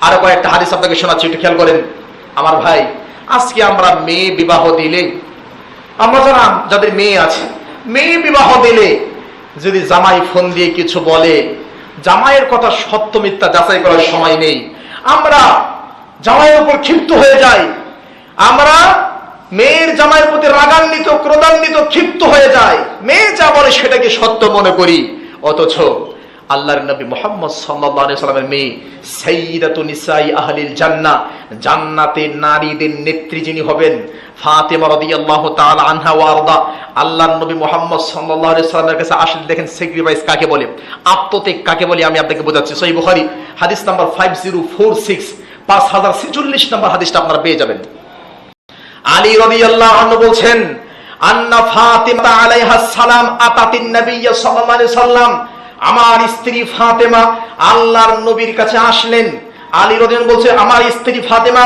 আরো কয়েকটা হাদিস আপনাকে শোনাচ্ছি, একটু খেয়াল করেন আমার ভাই। আজকে আমরা মেয়ে বিবাহ দিলে, আমরা যাদের মেয়ে আছে, মেয়ে বিবাহ দিলে যদি জামাই ফোন দিয়ে কিছু বলে, জামাইয়ের কথা সত্য মিথ্যা যাচাই করার সময় নেই, আমরা জামাইয়ের উপর ক্ষিপ্ত হয়ে যাই, আমরা মেয়ের জামাইয়ের প্রতি রাগান্বিত, ক্রোধান্বিত, ক্ষিপ্ত হয়ে যায়, মেয়ে যা বলে সেটাকে সত্য মনে করি। অথচ আল্লাহর নবী মুহাম্মদ সাল্লাল্লাহু আলাইহি সাল্লামের মেয়ে সাইয়্যিদাতুন নিসাই আহলিল জান্নাহ, জান্নাতের নারীদের নেত্রী যিনি হবেন, ফাতেমা রাদিয়াল্লাহু তাআলা আনহা ওয়া আরদা, আল্লাহর নবী মুহাম্মদ সাল্লাল্লাহু আলাইহি সাল্লামের কাছে আসলে দেখেন স্যাক্রিফাইস কাকে বলে, আত্মত্যাগ কাকে বলে, আমি আপনাকে বোঝাচ্ছি। সহিহ বুখারী হাদিস নাম্বার 5046, 5046 নম্বর হাদিসটা আপনারা পেয়ে যাবেন। আলী রাদিয়াল্লাহু আনহু বলছেন, আন্না ফাতিমা আলাইহাস সালাম আতাতিন নবী সাল্লাল্লাহু আলাইহি সাল্লাম, আমার স্ত্রী ফাতেমা আল্লাহর নবীর কাছে আসলেন। আলী রাদিয়াল্লাহু বলছে, আমার স্ত্রী ফাতেমা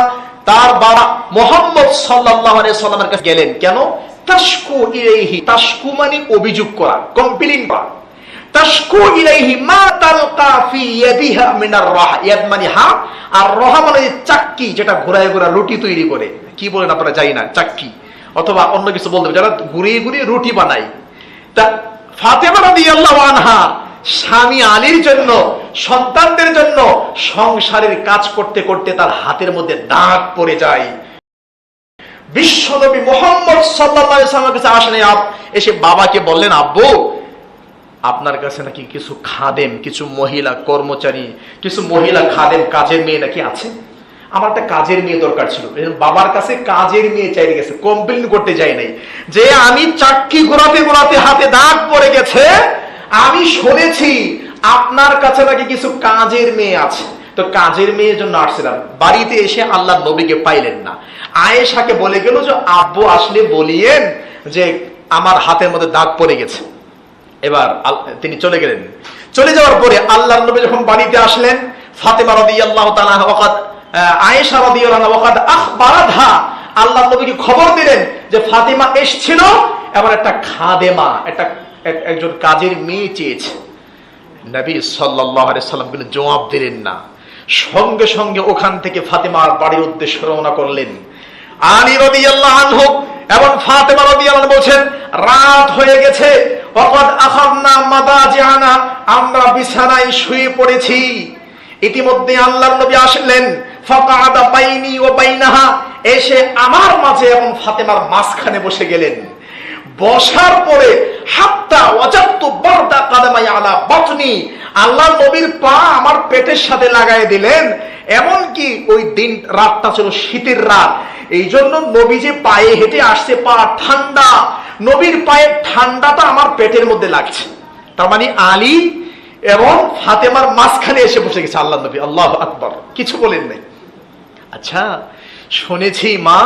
তার বাবা মুহাম্মদ সাল্লাল্লাহু আলাইহি সাল্লামের কাছে গেলেন। কেন? তাশকু ইলাইহি, তাশকু মানে অভিযোগ করা, কমপ্লেইন করা। তাশকু ইলাইহি মা তালকা ফি ইয়াদিহা মিনার রাহ, ইয়াদ মানে হাত, আর রাহ মানে চাক্কি, যেটা ঘোরায় ঘোরায় রুটি তৈরি করে, কি বলেন আপনারা জানি না, চাক্কি অথবা অন্য কিছু বলতে হবে, যারা ঘুরিয়ে ঘুরিয়ে রুটি বানায়। তা ফাতেমা রাদিয়াল্লাহু আনহা স্বামী আলীর জন্য, সন্তানদের জন্য সংসারের কাজ করতে করতে তার হাতের মধ্যে দাগ পড়ে যায়। বিশ্বনবী মুহাম্মদ সাল্লাল্লাহু আলাইহি ওয়াসাল্লামের কাছে আসেন, এসে বাবাকে বললেন, আব্বু আপনার কাছে নাকি কিছু খাদেম, কিছু মহিলা কর্মচারী, কিছু মহিলা খাদেম, কাজের মেয়ে নাকি আছে, আমার একটা কাজের মেয়ে দরকার ছিল। বাবার কাছে কাজের মেয়ে চাইতে গেছে, কমপ্লেইন করতে যাই নাই, যে আমি চাক্কি ঘোরাতে ঘোরাতে হাতে দাগ পড়ে গেছে, আমি শুনেছি আপনার কাছে নাকি কিছু কাজের মেয়ে আছে, তো কাজের মেয়ের জন্য আসছিলাম। বাড়িতে এসে আল্লাহর নবীকে পাইলেন না, আয়েশাকে বলে গেল যে আব্বু আসলে বলিয়েন যে আমার হাতের মধ্যে দাগ পড়ে গেছে। এবার তিনি চলে গেলেন। চলে যাওয়ার পরে আল্লাহর নবী যখন বাড়িতে আসলেন, ফাতেমা রাদিয়াল্লাহু তাআলা ওয়াকাদ আয়েশা রাদিয়াল্লাহু আনহা ওয়াকাদ আখবারাতহা, আল্লাহর নবীকে খবর দিলেন যে ফাতেমা এসেছিল এবং একটা খাদেমা, একজন কাজের মেয়ে চেয়েছে। নবী সাল্লাল্লাহু আলাইহি সাল্লাম কিন্তু জবাব দিলেন না, সঙ্গে সঙ্গে ওখান থেকে ফাতেমার বাড়ির উদ্দেশ্যে রওনা করলেন। আলী রাদিয়াল্লাহু আনহু এবং ফাতেমা রাদিয়াল্লাহু আনহা বলছেন, রাত হয়ে গেছে, ওয়াকাদ আখাযনা মাদাজিআনা, আমরা বিছানায় শুয়ে পড়েছি। ইতিমধ্যে আল্লাহর নবী আসলেন, ফাকাদা বাইনি ওয়া বাইনাহা, এসে আমার মাঝে এবং ফাতেমার মাঝখানে বসে গেলেন। বসার পরে হাত্তা ওয়াজাদতু বারদা কাদামাই আলা বাতনি, আল্লাহর নবীর পা আমার পেটের সাথে লাগায় দিলেন। এমন কি ওই দিন রাতটা ছিল শীতের রাত, এই জন্য নবী যে পায়ে হেঁটে আসছে, পা ঠান্ডা, নবীর পায়ের ঠান্ডাটা আমার পেটের মধ্যে লাগছে। তার মানে আলী এবং ফাতেমার মাঝখানে এসে বসে গেছে আল্লাহ নবী। আল্লাহু আকবার, কিছু বলেন নাই। আচ্ছা, শুনেছি মা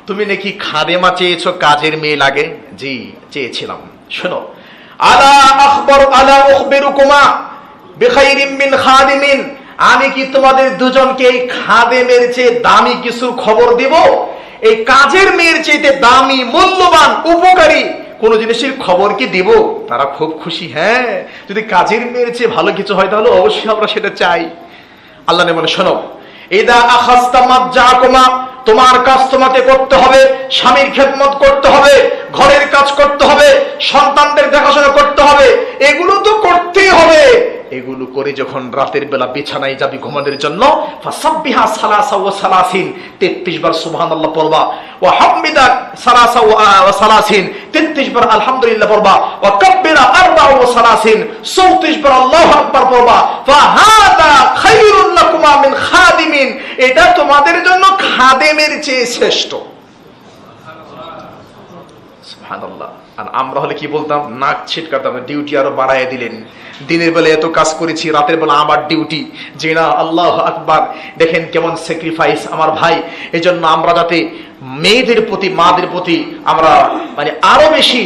তুমি নাকি খাদেমা চেয়েছো, কাজের মেয়ে লাগে। জি চেয়েছিলাম। শোনো, আলা আখবর আলা উখবিরুকুমা বিখাইরিম মিন খাদিমিন, আমি কি তোমাদের দুজনকে এই খাদেমের চেয়ে দামি কিছু খবর দিব? এই কাজের মেয়ের চেয়ে দামি, মূল্যবান, উপকারী কোন জিনিসের খবর কি দিব? তারা খুব খুশি। হ্যাঁ, যদি কাজের মেয়ের চেয়ে ভালো কিছু হয় তাহলে অবশ্যই আমরা সেটা চাই। আল্লাহ বলে, শোনো, ইদা আখাযতা মাজ্জাকুমা, তোমার কাজ তোমাকে করতে হবে, স্বামীর খেদমত করতে হবে, ঘরের কাজ করতে হবে, সন্তানদের দেখাশোনা করতে হবে, এগুলো তো করতেই হবে। এগুলো করে যখন রাতের বেলা বিছানায় যাবি ঘুমানোর জন্য, ফাসাব্বিহা সালাসা ওয়া সালাসিন, 33 বার সুবহানাল্লাহ পড়বা, ওয়া হামমিদা সালাসা ওয়া সালাসিন, 33 বার আলহামদুলিল্লাহ পড়বা, ওয়া কাব্বিরা আরবা ওয়া সালাসিন, 34 বার আল্লাহু আকবার পড়বা। ফাহাদা খায়রুল লাকুমা মিন খাদিমিন, এটা তোমাদের জন্য খাদেমের চেয়ে শ্রেষ্ঠ। সুবহানাল্লাহ। আর আমরা হলে কি বলতাম? নাক ছিটকাতাম, ডিউটি আরো বাড়ায় দিলেন, দিনের বেলা এত কাজ করেছি, রাতের বেলা আবার ডিউটি, যে না। আল্লাহু আকবার, দেখেন কেমন স্যাক্রিফাইস আমার ভাই। এই জন্য আমরা যাতে মেয়েদের প্রতি, মাদের প্রতি আমরা মানে আরো বেশি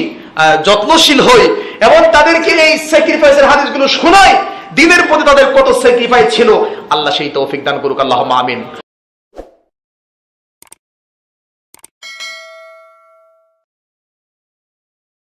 যত্নশীল হই এবং তাদেরকে এই স্যাক্রিফাইসের হাদিসগুলো শোনাই, দিনের প্রতি তাদের কত স্যাক্রিফাইস ছিল। আল্লাহ সেই তৌফিক দান করুক, আল্লাহুম্মা আমিন।